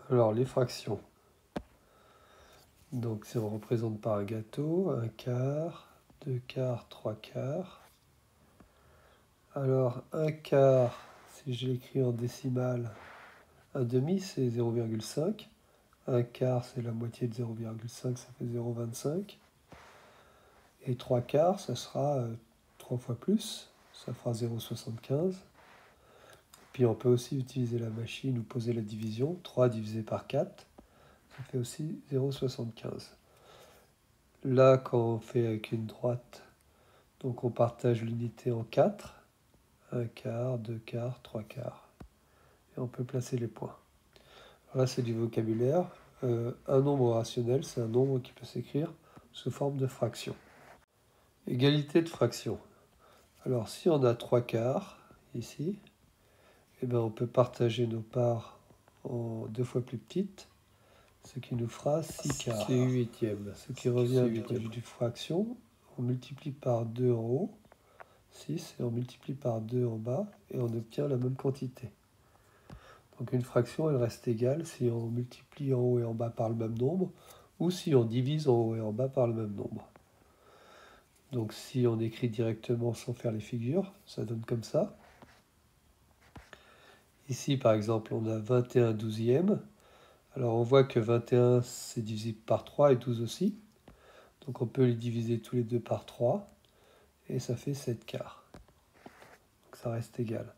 Alors, les fractions. Donc, si on représente par un gâteau, un quart, deux quarts, trois quarts. Alors, un quart, si je l'écris en décimale, un demi, c'est 0,5. Un quart, c'est la moitié de 0,5, ça fait 0,25. Et trois quarts, ça sera 3 fois plus, ça fera 0,75. Puis on peut aussi utiliser la machine ou poser la division. 3 divisé par 4, ça fait aussi 0,75. Là, quand on fait avec une droite, donc on partage l'unité en 4. Un quart, deux quarts, trois quarts. Et on peut placer les points. Alors là, c'est du vocabulaire. Un nombre rationnel, c'est un nombre qui peut s'écrire sous forme de fraction. Égalité de fraction. Alors, si on a trois quarts, ici, eh bien, on peut partager nos parts en deux fois plus petites, ce qui nous fera 6 quarts. C'est huitième. Ce qui revient du produit de fraction, on multiplie par 2 en haut, 6, et on multiplie par 2 en bas, et on obtient la même quantité. Donc une fraction, elle reste égale si on multiplie en haut et en bas par le même nombre, ou si on divise en haut et en bas par le même nombre. Donc si on écrit directement sans faire les figures, ça donne comme ça. Ici, par exemple, on a 21 douzièmes. Alors on voit que 21, c'est divisible par 3 et 12 aussi. Donc on peut les diviser tous les deux par 3, et ça fait 7 quarts. Donc ça reste égal.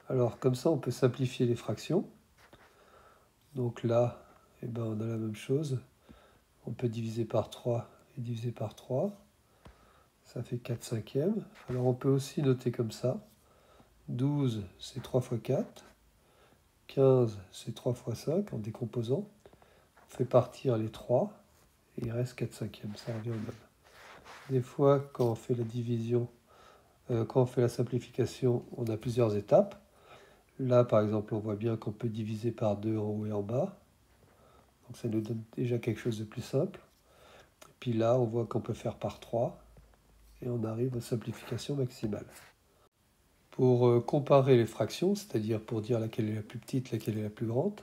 Alors comme ça, on peut simplifier les fractions. Donc là, eh ben, on a la même chose. On peut diviser par 3 et diviser par 3. Ça fait 4 cinquièmes. Alors on peut aussi noter comme ça. 12, c'est 3 fois 4. 15, c'est 3 fois 5 en décomposant. On fait partir les 3 et il reste 4 cinquièmes. Ça revient au même. Des fois, quand on fait la division, quand on fait la simplification, on a plusieurs étapes. Là, par exemple, on voit bien qu'on peut diviser par 2 en haut et en bas. Donc ça nous donne déjà quelque chose de plus simple. Puis là, on voit qu'on peut faire par 3 et on arrive aux simplifications maximales. Pour comparer les fractions, c'est-à-dire pour dire laquelle est la plus petite, laquelle est la plus grande,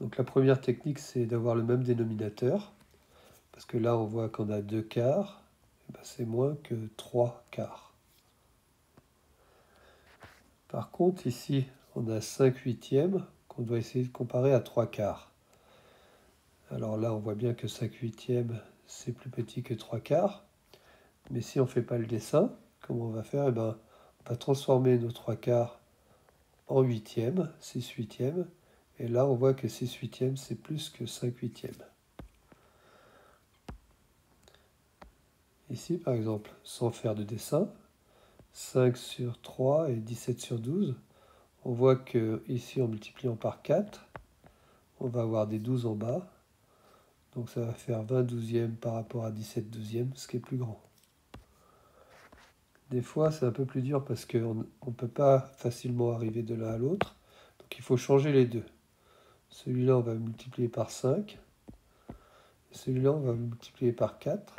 donc la première technique, c'est d'avoir le même dénominateur. Parce que là, on voit qu'on a 2 quarts, et ben c'est moins que 3 quarts. Par contre, ici, on a 5 huitièmes qu'on doit essayer de comparer à 3 quarts. Alors là, on voit bien que 5 huitièmes, c'est plus petit que 3 quarts. Mais si on ne fait pas le dessin, comment on va faire? Eh ben, on va transformer nos 3 quarts en huitièmes, 6 huitièmes. Et là, on voit que 6 huitièmes, c'est plus que 5 huitièmes. Ici, par exemple, sans faire de dessin, 5 sur 3 et 17 sur 12. On voit que ici, en multipliant par 4, on va avoir des 12 en bas. Donc ça va faire 20 douzièmes par rapport à 17 douzièmes, ce qui est plus grand. Des fois, c'est un peu plus dur parce qu'on ne peut pas facilement arriver de l'un à l'autre. Donc il faut changer les deux. Celui-là, on va multiplier par 5. Celui-là, on va multiplier par 4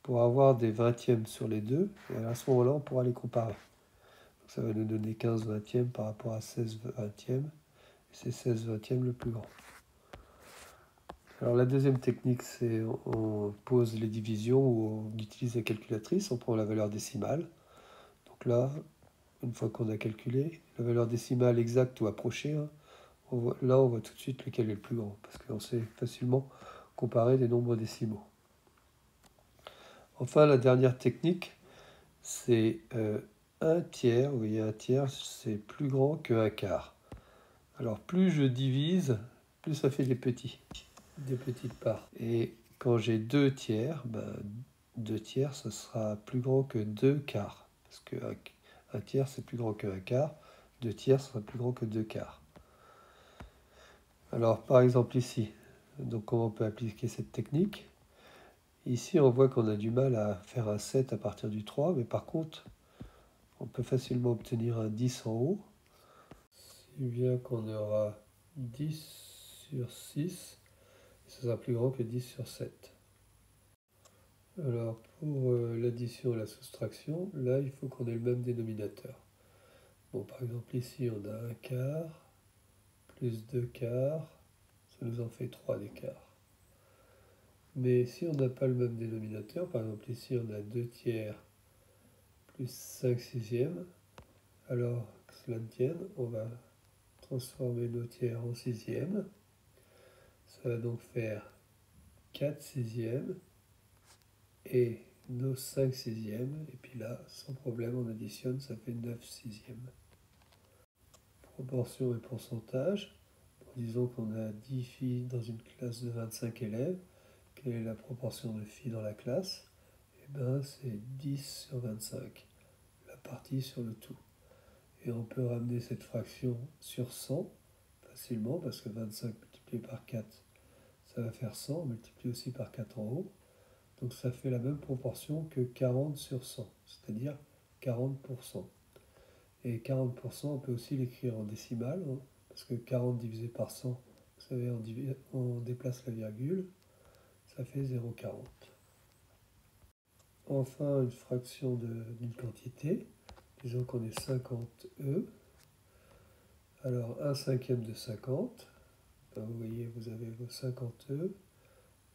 pour avoir des vingtièmes sur les deux. Et à ce moment-là, on pourra les comparer. Donc ça va nous donner 15 vingtièmes par rapport à 16 vingtièmes. Et c'est 16 vingtièmes le plus grand. Alors la deuxième technique, c'est on pose les divisions ou on utilise la calculatrice, on prend la valeur décimale. Donc là, une fois qu'on a calculé la valeur décimale exacte ou approchée, hein, là on voit tout de suite lequel est le plus grand, parce qu'on sait facilement comparer des nombres décimaux. Enfin, la dernière technique, c'est un tiers. Vous voyez, un tiers, c'est plus grand qu'un quart. Alors plus je divise, plus ça fait des petites parts. Et quand j'ai 2 tiers, 2 tiers, ça sera plus grand que 2 quarts. Parce que un tiers, c'est plus grand qu'un quart. 2 tiers, ça sera plus grand que 2 quarts. Alors, par exemple ici, donc comment on peut appliquer cette technique? Ici, on voit qu'on a du mal à faire un 7 à partir du 3, mais par contre, on peut facilement obtenir un 10 en haut. Si bien qu'on aura 10 sur 6, ça sera plus grand que 10 sur 7. Alors, pour l'addition et la soustraction, là, il faut qu'on ait le même dénominateur. Bon, par exemple, ici, on a un quart, plus 2 quarts, ça Ça nous en fait 3 d'écart. Mais si on n'a pas le même dénominateur, par exemple ici on a 2 tiers plus 5 sixièmes, alors que cela ne tienne, on va transformer nos tiers en sixièmes. Ça va donc faire 4 sixièmes et nos 5 sixièmes. Et puis là, sans problème, on additionne, ça fait 9 sixièmes. Proportion et pourcentage. Disons qu'on a 10 filles dans une classe de 25 élèves. Quelle est la proportion de filles dans la classe? Eh bien, c'est 10 sur 25, la partie sur le tout. Et on peut ramener cette fraction sur 100 facilement, parce que 25 multiplié par 4, ça va faire 100, multiplié aussi par 4 en haut. Donc ça fait la même proportion que 40 sur 100, c'est-à-dire 40%. Et 40%, on peut aussi l'écrire en décimale, hein, parce que 40 divisé par 100, vous savez, on déplace la virgule, ça fait 0,40. Enfin, une fraction d'une quantité, disons qu'on est 50 E. Alors 1 cinquième de 50, ben, vous voyez, vous avez vos 50 E.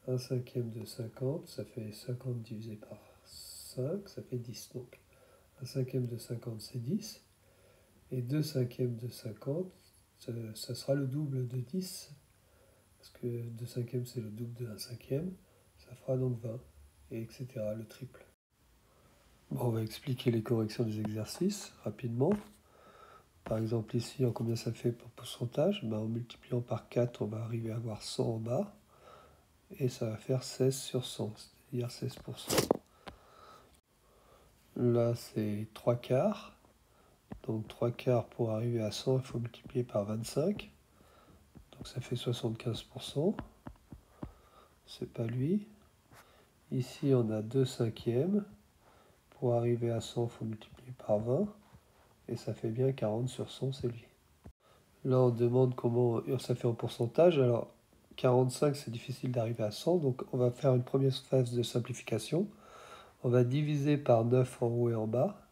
1 cinquième de 50, ça fait 50 divisé par 5, ça fait 10. Donc 1 cinquième de 50, c'est 10. Et 2 cinquièmes de 50, ça sera le double de 10. Parce que 2 cinquièmes, c'est le double de 1 cinquième. Ça fera donc 20, et etc. le triple. Bon, on va expliquer les corrections des exercices rapidement. Par exemple, ici, combien ça fait pour pourcentage? Ben, en multipliant par 4, on va arriver à avoir 100 en bas. Et ça va faire 16 sur 100, c'est-à-dire 16%. Là, c'est 3 quarts. Donc 3 quarts, pour arriver à 100, il faut multiplier par 25. Donc ça fait 75%. C'est pas lui. Ici, on a 2 cinquièmes. Pour arriver à 100, il faut multiplier par 20. Et ça fait bien 40 sur 100, c'est lui. Là, on demande comment ça fait en pourcentage. Alors, 45, c'est difficile d'arriver à 100. Donc, on va faire une première phase de simplification. On va diviser par 9 en haut et en bas.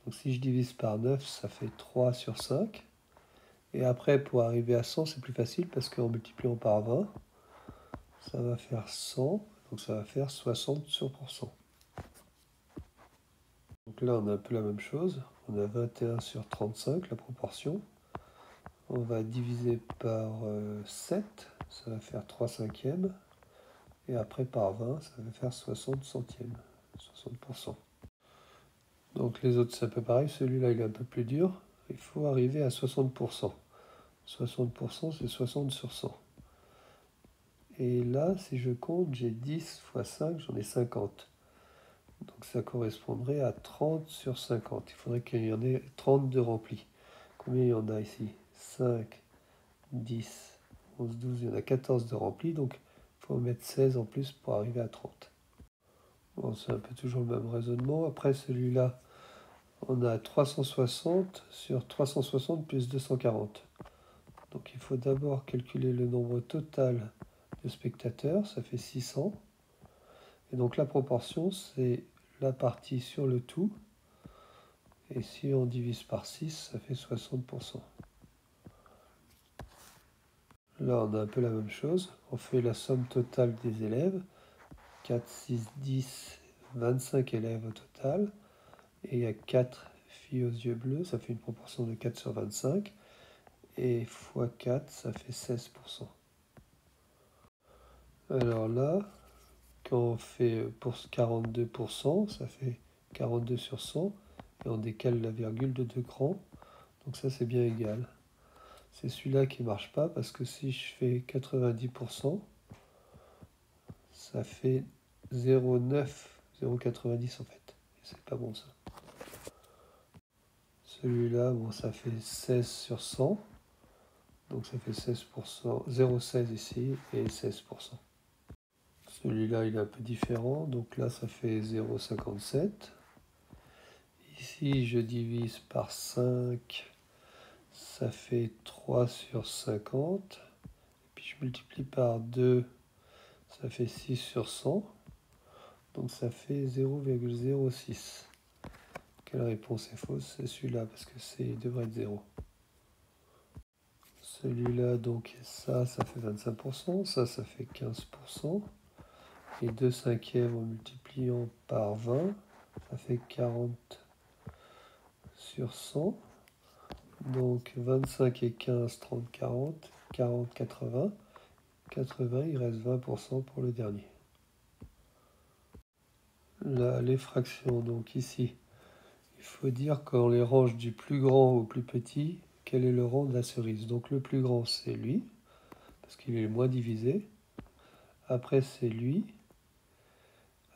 Donc, si je divise par 9, ça fait 3 sur 5. Et après, pour arriver à 100, c'est plus facile parce qu'en multipliant par 20, ça va faire 100. Donc, ça va faire 60 sur %. Donc là, on a un peu la même chose. On a 21 sur 35, la proportion. On va diviser par 7, ça va faire 3 cinquièmes. Et après par 20, ça va faire 60 centièmes, 60%. Donc les autres, c'est un peu pareil. Celui-là, il est un peu plus dur. Il faut arriver à 60%. 60%, c'est 60 sur 100. Et là, si je compte, j'ai 10 fois 5, j'en ai 50. Donc ça correspondrait à 30 sur 50. Il faudrait qu'il y en ait 30 de remplis. Combien il y en a ici? 5, 10, 11, 12, il y en a 14 de remplis. Donc il faut mettre 16 en plus pour arriver à 30. Bon, c'est un peu toujours le même raisonnement. Après celui-là, on a 360 sur 360 plus 240. Donc il faut d'abord calculer le nombre total de spectateurs, ça fait 600. Et donc la proportion, c'est la partie sur le tout. Et si on divise par 6, ça fait 60%. Là, on a un peu la même chose. On fait la somme totale des élèves. 4, 6, 10, 25 élèves au total. Et il y a 4 filles aux yeux bleus, ça fait une proportion de 4 sur 25. Et x 4, ça fait 16%. Alors là, quand on fait pour 42%, ça fait 42 sur 100. Et on décale la virgule de 2 crans. Donc ça, c'est bien égal. C'est celui-là qui ne marche pas parce que si je fais 90%, ça fait 0,9, 0,90 en fait. Et c'est pas bon ça. Celui-là, bon, ça fait 16 sur 100. Donc ça fait 16%, 0,16 ici et 16%. Celui-là, il est un peu différent. Donc là, ça fait 0,57. Ici, je divise par 5. Ça fait 3 sur 50. Et puis je multiplie par 2. Ça fait 6 sur 100. Donc ça fait 0,06. Quelle réponse est fausse? C'est celui-là, parce que c'est devrait être 0. Celui-là, donc ça fait 25%, ça fait 15%. Et 2 cinquièmes en multipliant par 20, ça fait 40 sur 100. Donc 25 et 15, 30, 40, 40, 80. 80, il reste 20% pour le dernier. Là, les fractions, donc ici, il faut dire qu'on les range du plus grand au plus petit, quel est le rang de la cerise. Donc le plus grand, c'est lui, parce qu'il est le moins divisé. Après, c'est lui.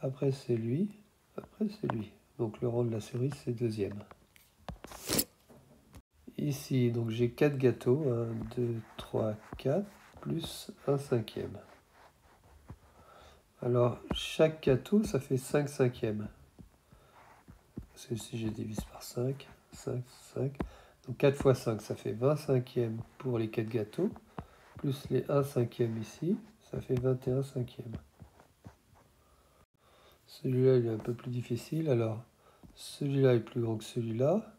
Après, c'est lui. Après, c'est lui. Donc le rang de la cerise, c'est deuxième. Ici, donc j'ai 4 gâteaux. 1, 2, 3, 4, plus un cinquième. Alors, chaque gâteau, ça fait 5 cinquièmes. Parce que si je divise par 5, 5, 5. Donc 4 fois 5, ça fait 20 cinquièmes pour les 4 gâteaux. Plus les 1 cinquième ici, ça fait 21 cinquièmes. Celui-là, il est un peu plus difficile. Alors, celui-là est plus grand que celui-là.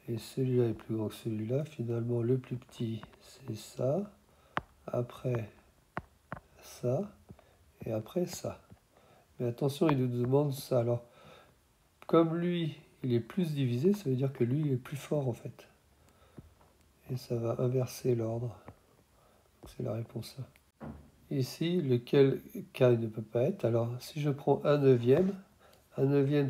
Et celui-là est plus grand que celui-là. Finalement, le plus petit, c'est ça. Après, ça. Et après, ça. Mais attention, il nous demande ça. Alors, comme lui, il est plus divisé, ça veut dire que lui, il est plus fort en fait. Et ça va inverser l'ordre. C'est la réponse A. Ici, lequel cas il ne peut pas être. Alors, si je prends un neuvième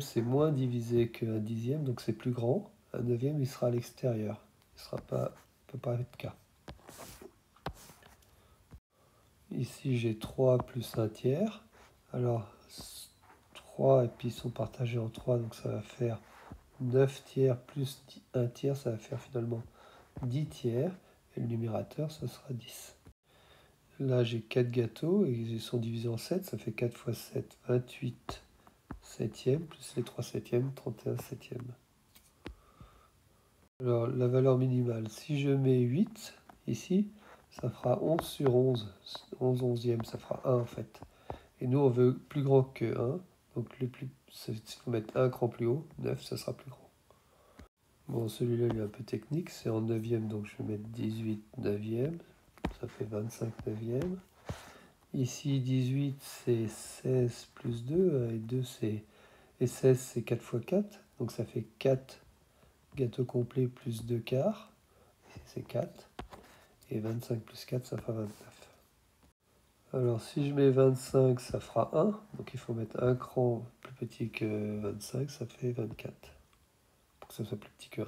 c'est moins divisé qu'un dixième, donc c'est plus grand. Un neuvième, il sera à l'extérieur. Il sera pas, peut pas être K. Ici, j'ai 3 plus un tiers. Alors, 3 et puis ils sont partagés en 3, donc ça va faire 9 tiers plus 1 tiers, ça va faire finalement 10 tiers. Et le numérateur, ça sera 10. Là, j'ai 4 gâteaux et ils sont divisés en 7. Ça fait 4 fois 7, 28 septièmes, plus les 3 septièmes, 31 septièmes. Alors, la valeur minimale, si je mets 8 ici, ça fera 11 sur 11. 11 onzièmes, ça fera 1 en fait. Et nous, on veut plus grand que 1. Donc, il faut mettre un cran plus haut. 9, ça sera plus grand. Bon, celui-là, il est un peu technique. C'est en neuvième, donc je vais mettre 18 neuvième. Ça fait 25 neuvième. Ici, 18, c'est 16 plus 2. Et 2, et 16, c'est 4 fois 4. Donc, ça fait 4 gâteaux complets plus 2 quarts. Ici, c'est 4. Et 25 plus 4, ça fera 29. Alors, si je mets 25, ça fera 1. Donc, il faut mettre un cran plus petit que 25. Ça fait 24. Pour que ça soit plus petit que 1.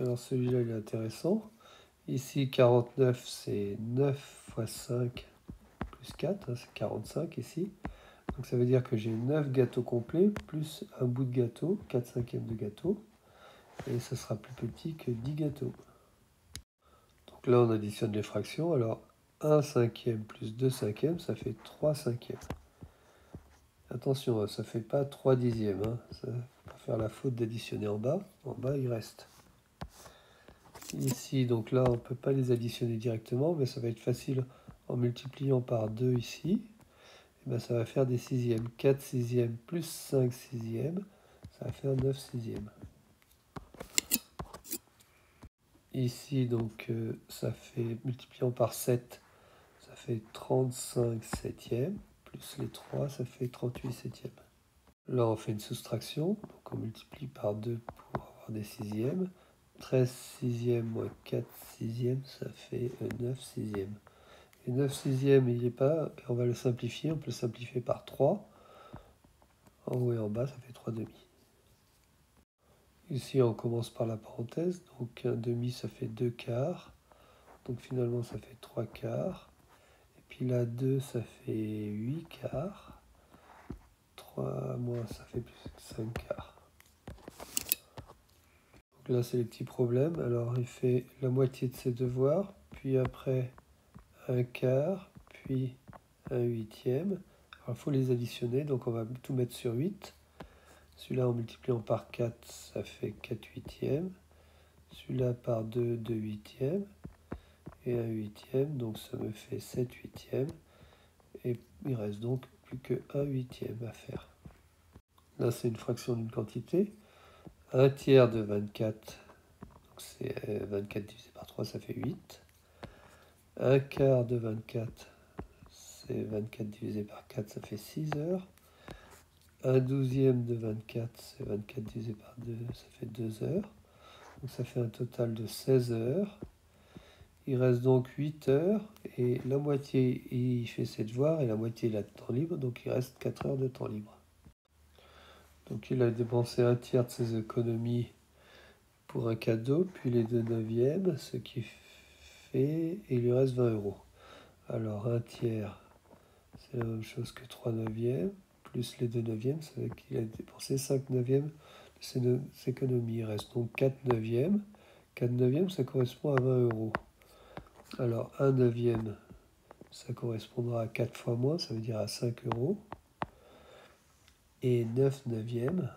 Alors, celui-là, il est intéressant. Ici, 49, c'est 9 fois 5 plus 4. C'est 45 ici. Donc, ça veut dire que j'ai 9 gâteaux complets plus un bout de gâteau, 4 cinquièmes de gâteau. Et ça sera plus petit que 10 gâteaux. Donc là, on additionne les fractions. Alors, 1 cinquième plus 2 cinquièmes, ça fait 3 cinquièmes. Attention, ça ne fait pas 3 dixièmes. Ça ne faut pas faire la faute d'additionner en bas. En bas, il reste. Ici, donc là, on ne peut pas les additionner directement, mais ça va être facile en multipliant par 2 ici. Et bien, ça va faire des sixièmes. 4 sixièmes plus 5 sixièmes, ça va faire 9 sixièmes. Ici, donc, ça fait, multipliant par 7, ça fait 35 septièmes, plus les 3, ça fait 38 septièmes. Là, on fait une soustraction, donc on multiplie par 2 pour avoir des sixièmes. 13 sixièmes moins 4 sixièmes, ça fait 9 sixièmes. Et 9 sixièmes, il n'est pas, on va le simplifier, on peut le simplifier par 3. En haut et en bas, ça fait 3 demi. Ici, on commence par la parenthèse, donc un demi, ça fait 2 quarts. Donc finalement, ça fait 3 quarts. Et puis là, 2, ça fait 8 quarts. 3 moins, ça fait plus 5 quarts. Donc là, c'est les petits problèmes. Alors, il fait la moitié de ses devoirs, puis après un quart, puis un huitième. Alors, il faut les additionner, donc on va tout mettre sur 8. Celui-là, en multipliant par 4, ça fait 4 huitièmes. Celui-là par 2, 2 huitièmes. Et un huitième, donc ça me fait 7 huitièmes. Et il reste donc plus que 1 huitième à faire. Là, c'est une fraction d'une quantité. 1 tiers de 24, donc c'est 24 divisé par 3, ça fait 8. Un quart de 24, c'est 24 divisé par 4, ça fait 6 heures. Un douzième de 24, c'est 24 divisé par 2, ça fait 2 heures. Donc ça fait un total de 16 heures. Il reste donc 8 heures, et la moitié, il fait ses devoirs, et la moitié, il a de temps libre, donc il reste 4 heures de temps libre. Donc il a dépensé un tiers de ses économies pour un cadeau, puis les 2 neuvièmes, ce qui fait, et il lui reste 20 euros. Alors un tiers, c'est la même chose que 3 neuvièmes, plus les 2 neuvièmes, ça veut dire qu'il a dépensé 5 neuvièmes de ses économies. Il reste donc 4 neuvièmes. 4 neuvièmes, ça correspond à 20 euros. Alors 1 neuvième, ça correspondra à 4 fois moins, ça veut dire à 5 euros. Et 9 neuvièmes,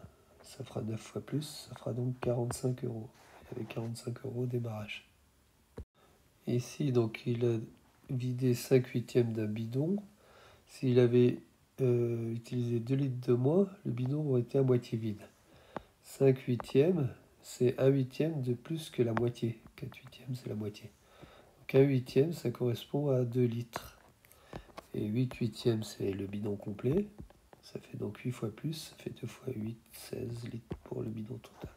ça fera 9 fois plus, ça fera donc 45 euros. Il y avait 45 euros au démarrage. Ici, donc, il a vidé 5 huitièmes d'un bidon. S'il avait utilisé 2 litres de moins, le bidon aurait été à moitié vide. 5 huitièmes, c'est 1 huitième de plus que la moitié. 4 huitièmes, c'est la moitié. Donc 1 huitième, ça correspond à 2 litres. Et 8 huitièmes, c'est le bidon complet. Ça fait donc 8 fois plus, ça fait 2 fois 8, 16 litres pour le bidon total.